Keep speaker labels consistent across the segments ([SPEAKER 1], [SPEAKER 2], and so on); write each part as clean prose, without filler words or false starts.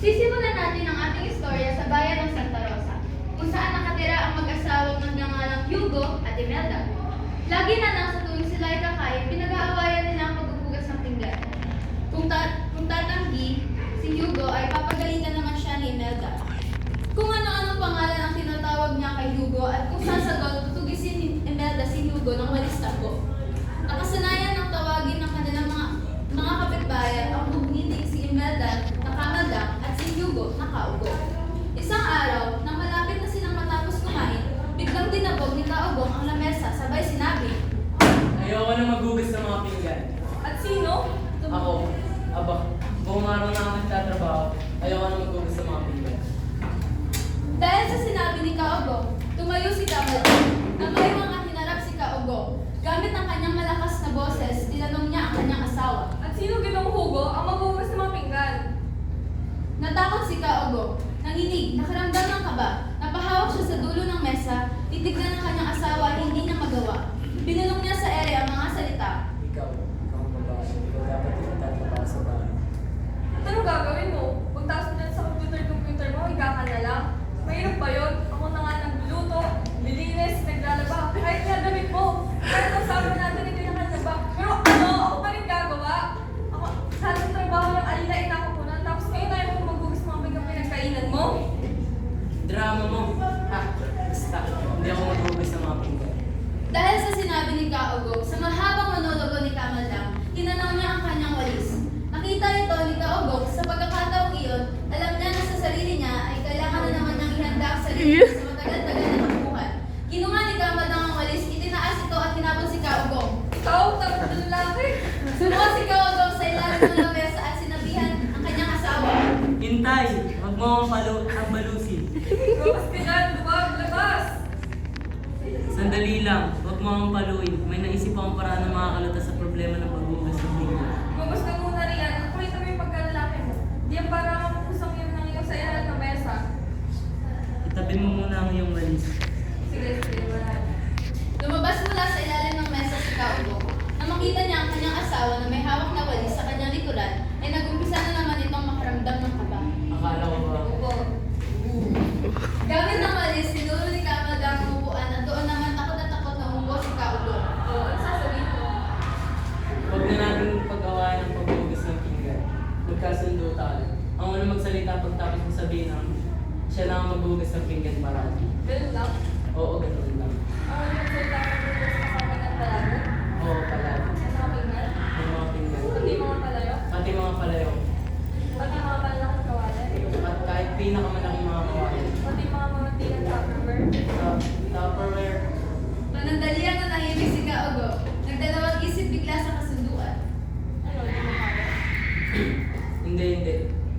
[SPEAKER 1] Sisimulan natin ang ating istorya sa bayan ng Santa Rosa, kung saan nakatira ang mag-asawang nagngangalang Hugo at Imelda. Lagi na lang sa tuwing sila ay kakain, pinag-aawayan nila ang pagbubugas ng pinggan. Kung tatanggi, si Hugo ay papagalitan naman siya ni Imelda. Kung ano-anong pangalan ang tinatawag niya kay Hugo at kung sasagot, tutugisin ni Imelda si Hugo ng walis takbo. Nakasanayan ng tawagin ng kanilang mga kapitbahay ang bugniting si Imelda na kamadang at si Hugo na kaugo. Isang araw, nang malapit na silang matapos kumain, biglang dinabog ni Kaugong ang lamesa, sabay sinabi,
[SPEAKER 2] Ayoko na maghugas ng mga pinggan.
[SPEAKER 3] At sino?
[SPEAKER 2] Ako, buong araw na ako nagtatrabaho, ayoko na maghugas ng mga pinggan.
[SPEAKER 1] Dahil sa sinabi ni Kaugong, tumayo si Kamadang. Namayawang at hinarap si Kaugong. Gamit ang kanyang malakas na boses, tinanong niya ang kanyang asawa.
[SPEAKER 3] At sino ginong Hugo ang maghugas ng mga pinggan?
[SPEAKER 1] Natakot si Kaugong. Nanginig, nakaramdam ng kaba. Napahawak siya sa dulo ng mesa, titignan ng kanyang asawa, hindi niya magawa. Binulong niya sa ere ang mga salita.
[SPEAKER 2] Ikaw ang babae. Ikaw dapat nagtatrabaho sa bahay.
[SPEAKER 3] At anong gagawin mo? Pagtaas mo dyan sa computer mo, higa ka na lang. Mahirap ba yun? Ako na nga nagluluto, nilinis, naglalaba. Kahit nga damit mo. Kahit ang sama natin, hindi na kalaba. Pero ano? Ako pa rin gagawa. Ako, sa ating trabaho ng alinain ako muna. Tapos ngayon tayo mo maghugas mga bigang pinagkainan mo.
[SPEAKER 2] Drama mo. Ha? Basta. Hindi ako maghugas ng mga pinggan.
[SPEAKER 1] Dahil sa sinabi ni Kaugong, sa mahabang monologo ni Kamadang, tinanong niya ang kanyang walis. Nakita ito ni Kaugong sa pagkakataong iyon, alam niya na sa sarili niya ay kailangan na naman niyang ihanda ang sarili niya sa matagal-tagal na takbuhan. Kinuha ni Kamadang ang walis, itinaas ito at hinapon si Kaugong.
[SPEAKER 3] Ikaw, tapos na lalaki.
[SPEAKER 1] Sumuha si Kaugong sa ilalim ng lamesa at sinabihan ang kanyang asawa.
[SPEAKER 2] Hintay! Huwag mo akong balusin.
[SPEAKER 3] Labas ka dyan, luwag, labas.
[SPEAKER 2] Sandali lang. Huwag mo akong paluin. May naisip akong paraan na makakalutas sa problema ng paghugas ng pinggan.
[SPEAKER 3] Lumabas ka muna riyan. Nakita mo yung pagkalalaki mo. Di yan para kusang yun ng iyong sa ilalim ng mesa.
[SPEAKER 2] Itabi mo muna ang iyong walis.
[SPEAKER 3] Sige, wala.
[SPEAKER 1] Lumabas mula sa ilalim ng mesa si Kaugong. Nang makita niya ang kanyang asawa na may hawak na walis sa kanyang likuran, ay nagumpisa na naman itong makaramdam ng kaba.
[SPEAKER 2] Akala ko ba?
[SPEAKER 3] Ubo.
[SPEAKER 1] Gamit ng walis, sinulo ni Kamadang ang upuan at doon naman takot na takot na umupo si Kaugong.
[SPEAKER 3] Ano sasabihin mo?
[SPEAKER 2] Huwag na natin pag-awayan ng paghugas ng pinggan. Magkasundo tayo. Ang unang magsalita pagtapos mo sabihin ang siya lang ang maghugas ng pinggan parati.
[SPEAKER 3] Ganun lang.
[SPEAKER 2] Oo, ganoon lang.
[SPEAKER 3] Ako yung magsalita ko dito sa kami ng talaga.
[SPEAKER 2] Oo, palagi.
[SPEAKER 3] Sa mga pinggan.
[SPEAKER 2] Ang mga pinggan.
[SPEAKER 3] Pati mga palayo.
[SPEAKER 2] Pati mga palayo.
[SPEAKER 3] Pati mga palalakang kawalan.
[SPEAKER 2] At kahit pinakamalaking mga kawayan.
[SPEAKER 3] Pati mga mamantigan Tupperware.
[SPEAKER 2] Tupperware.
[SPEAKER 1] Panandalian na nahimik si Kaugong. Nagdalawang isip bigla sa kasunduan.
[SPEAKER 3] Ano, hindi mo kaya?
[SPEAKER 2] Hindi.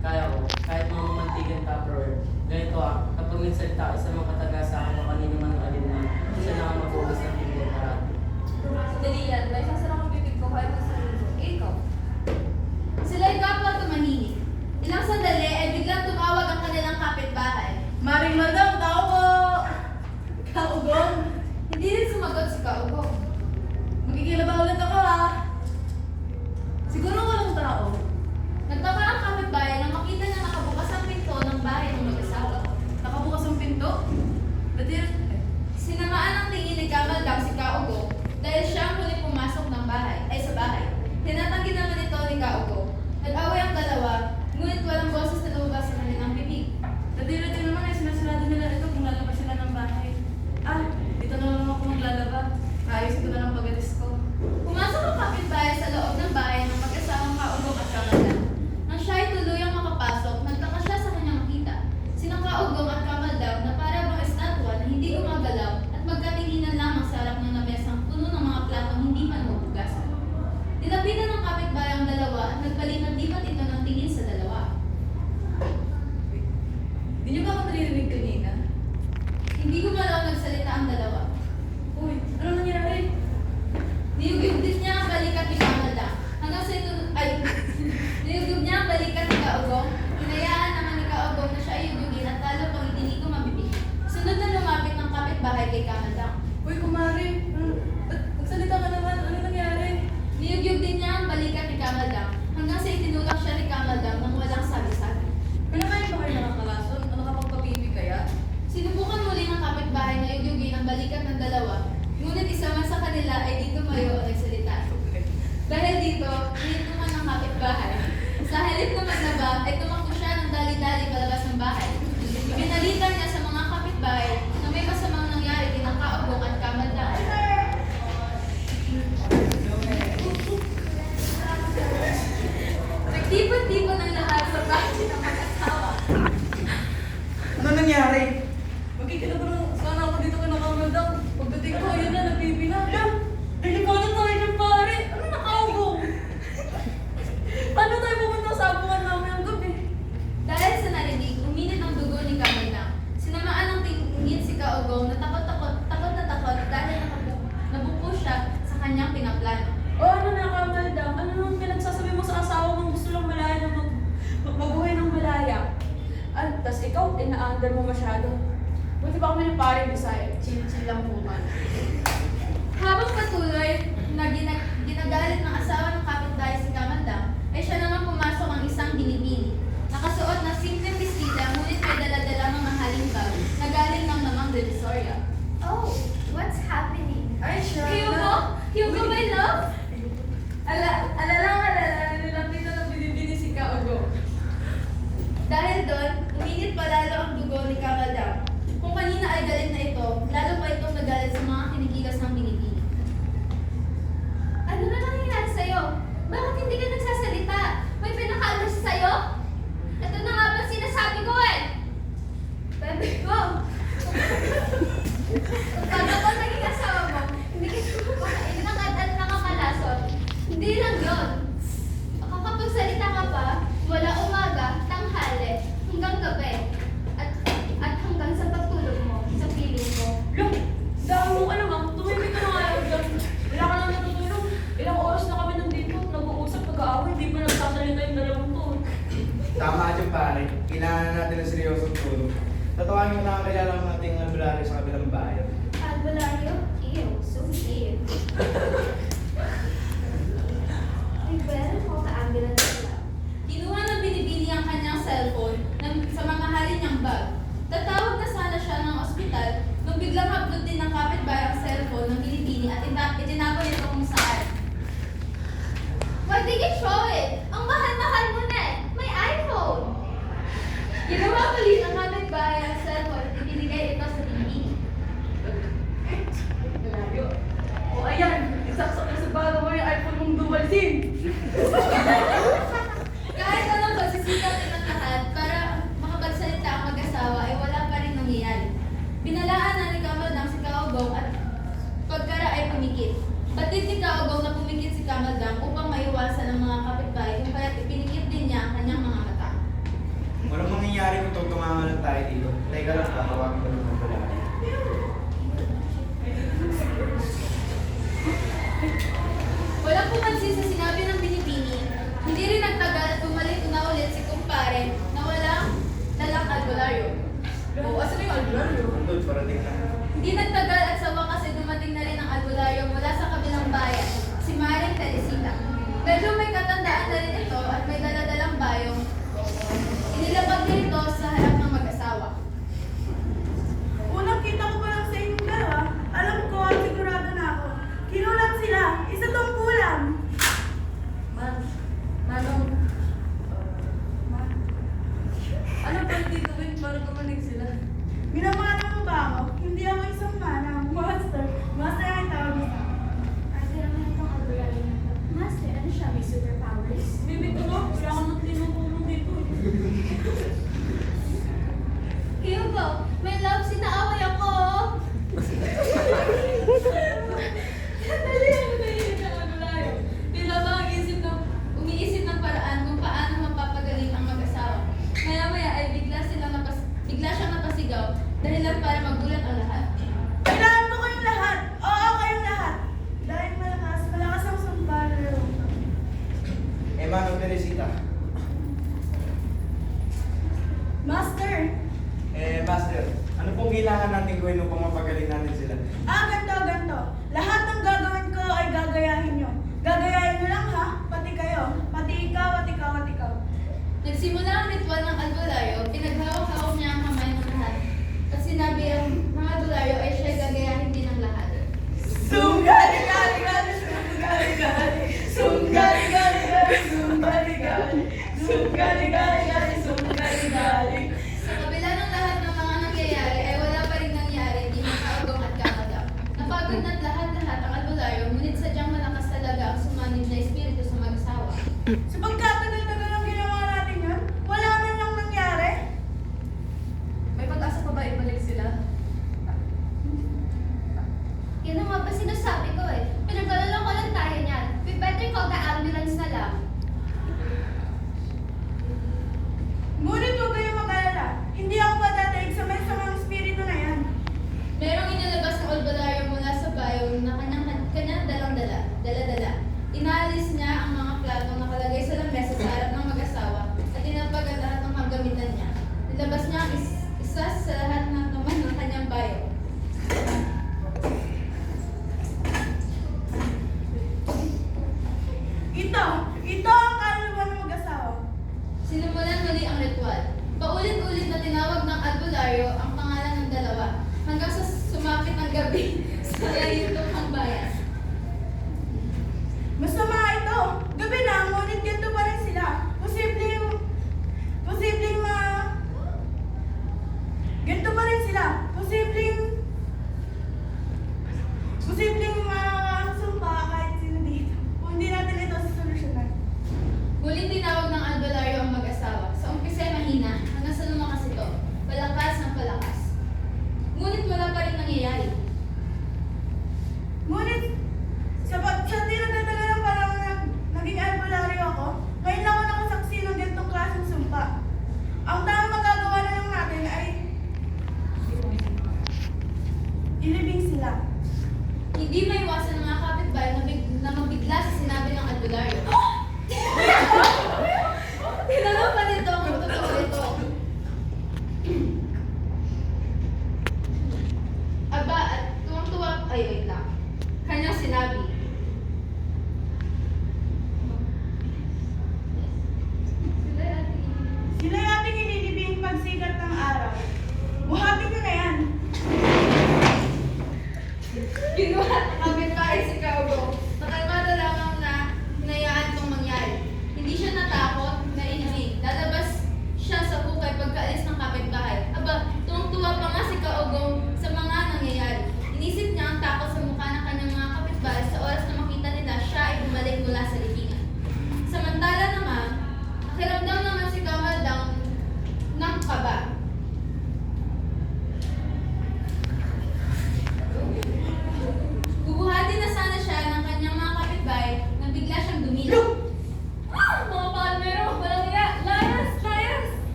[SPEAKER 2] Kaya ko. Kahit mga mamantigan Tupperware. Ganito kapag nagsalita ka sa mga kataga-saan o kanino man ang alinman, siya lang ang maghugas ng pinggan parati.
[SPEAKER 3] Dali yan. May sasarang ang bibig ko kahit sa lulo. Ikaw.
[SPEAKER 1] Sila'y kapwa tumanhinig. Ilang sandali ay biglang tumawag ang kanilang kapitbahay. Maring Madam, tao po! Kaugong? Hindi rin sumagot si Kaugong. Magkikilaba ulit ako ha. Siguro walang tao. Nagtaka ang kapitbahay nang makita niya nakabukas ang pinto ng bahay ng mag-asawa. Nakabukas ang pinto? ay tumakbo siya ng dali-dali palabas ng bahay. Ibinalita niya sa mga kapitbahay na may masamang nangyari kina Kaugong at Kamaldang. Nagtipon-tipon ang lahat sa bahay ng mag-asawa.
[SPEAKER 4] Ano nangyari?
[SPEAKER 3] Magkikinabalang sana ako dito kay Nakamaldang. Pagdating ko, yun na, nagpipila. Delikado tayo ng pare. Ano nakaugong? Paano tayo pumunta sa abuhan namin ang gabi?
[SPEAKER 1] Dahil sa narinig, uminit ang dugo ni Kamaldang. Sinamaan ng tingin si Kaugong na takot dahil nabuko siya sa kanyang pinaplano.
[SPEAKER 3] O ano na, Kamaldang? Ano nang pinagsasabi mo sa asawa mong gusto lang malaya na mabuhay ng malaya? At tas ikaw, ina-under mo masyado. Buti ba kami ni pare Bisaya? Chill-chill lang po man.
[SPEAKER 1] Habang patuloy na ginagalit ng asawa ng kapitbahay si Kamaldang, ay siya naman pumasok ang isang binibini. Nakasuot na simpleng bestida, ngunit may dala-dala ng mahaling bag na galing ng Mamang Divisoria. Oh, what's happening?
[SPEAKER 3] Ay, sure.
[SPEAKER 1] Hugo, my love?
[SPEAKER 3] Alala, nilapitan ng binibini si Kaogo.
[SPEAKER 1] Dahil doon, uminit pa lalo ang dugo ni Kamaldang. Kung kanina ay galit na ito, lalo pa itong nagalit sa mga kinikilos ng binibini. Ano na nangyayari sa'yo? Bakit hindi ka nagsasalita? May pinakaalas sa'yo? Ito na nga ba sinasabi ko eh? Bebe ko! Pag ako naging asawa mo, hindi ka kumakain at nakakalasot. Hindi lang yun. Makakapagsalita ka pa, wala umaga, tanghali, hanggang gabi. At hanggang sa pagtulog mo, sa piling mo.
[SPEAKER 3] Look, dahil mo alam ah, tumibig ka na nga lang. Wala ka lang natutulog. Ilang oras na kami nandito, nag-uusap, nag-aaway, hindi pa nagsasalita yung dalawang to.
[SPEAKER 4] Tama ka dyan pare. Kailangan natin ng seryosong tulong. Tatawagin mo na kakilala ng ating albularyo sa kabilang bayan.
[SPEAKER 1] Albularyo? Ew, so cute. Ay, better call the ambulance sila. Kinuha ng binibini ang kanyang cellphone sa mamahalin niyang bag. Tatawag na sana siya ng ospital nung biglang hablot din ng kapitbahay ang cellphone ng binibini at itinapon ito kung saan. Why did you throw it? Ang mahal-mahal mo na eh. May iPhone! Ginawa ulit ng kapitbahay ang cellphone at ibinigay ito sa binibini.
[SPEAKER 3] Malayo. O ayan, isaksak na sa bago mo yung iPhone mong dual SIM.
[SPEAKER 1] Kahit anong pagsisikap ng lahat para makapagsalita ang mag-asawa ay wala pa rin nangyayari. Binalaan na ni Kamaldang si Kaugong at pagkara ay pumikit. Batid ni Kaugong na pumikit si Kamaldang upang maiwasan ang mga kapitbahay kung kaya't ipinikit din niya ang kanyang mga mata.
[SPEAKER 4] Walang mangyayari kung tugtungan lang tayo dito. Teka lang, tatawagin ko ng albularyo.
[SPEAKER 1] Walang pumansin sa sinabi ng binibini. Hindi rin nagtagal at bumalik na ulit si kumpare na walang dalang albularyo.
[SPEAKER 3] O, asan yung albularyo?
[SPEAKER 4] Andun, parating na.
[SPEAKER 1] Hindi nagtagal at sa wakas ay dumating na rin ang albularyo mula sa kabilang bayan, si Maring Teresita. Medyo may katandaan na rin ito at may daladalang bayong. Inilabag din ito sa harap ng mag-asawa.
[SPEAKER 5] Unang kita ko pa lang sa inyong dalawa, alam ko at sigurado na ako. Kinulam sila, isa tong kulam.
[SPEAKER 3] Manong, ano ba gagawin para gumaling sila?
[SPEAKER 5] Minamana mo ba ako? Hindi ako isang manang. Master ang tawag mo sa akin.
[SPEAKER 1] Ate, naman itong albularyo na ito. Master, ano siya? May superpowers?
[SPEAKER 3] Bibig ko nga, wala ka nang tinutulong dito.
[SPEAKER 1] Hugo, may love, sinaaway ako! Dali ang naiinit ang albularyo. Tila ba ang umiisip ng paraan kung paano mapapagaling ang mag-asawa. Maya-maya ay bigla siyang napasigaw dahil lang para magulat ang lahat.
[SPEAKER 5] Kailangan ko kayong lahat. Oo, kayong lahat. Dahil malakas ang sumbalero.
[SPEAKER 4] Manong Teresita.
[SPEAKER 5] Master!
[SPEAKER 4] Master, ano pong kailangan natin gawin upang mapagaling natin sila?
[SPEAKER 5] Ganto. Lahat ng gagawin ko ay gagayahin nyo. Gagayahin nyo lang ha, pati kayo. Pati ikaw, at ikaw, at ikaw.
[SPEAKER 1] Nagsimula ang ritual ng albularyo, pinaghawak-hawak niya ang kamay ng lahat. At sinabi ang mga albularyo ay siya gagayahin din ng lahat.
[SPEAKER 5] Sunggali-gali-gali, sunggali-gali, sunggali-gali-gali, sunggali-gali, sunggali-gali-gali.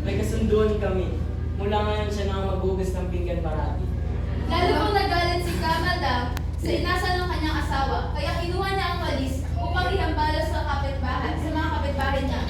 [SPEAKER 2] May kasunduan kami. Mula ngayon siya na ang maghugas ng pinggan parati.
[SPEAKER 1] Lalo pong nagalit si Kamada sa inasal ng kanyang asawa, kaya kinuha niya ang walis upang ihambala sa kapitbahay, sa mga kapitbahay niya.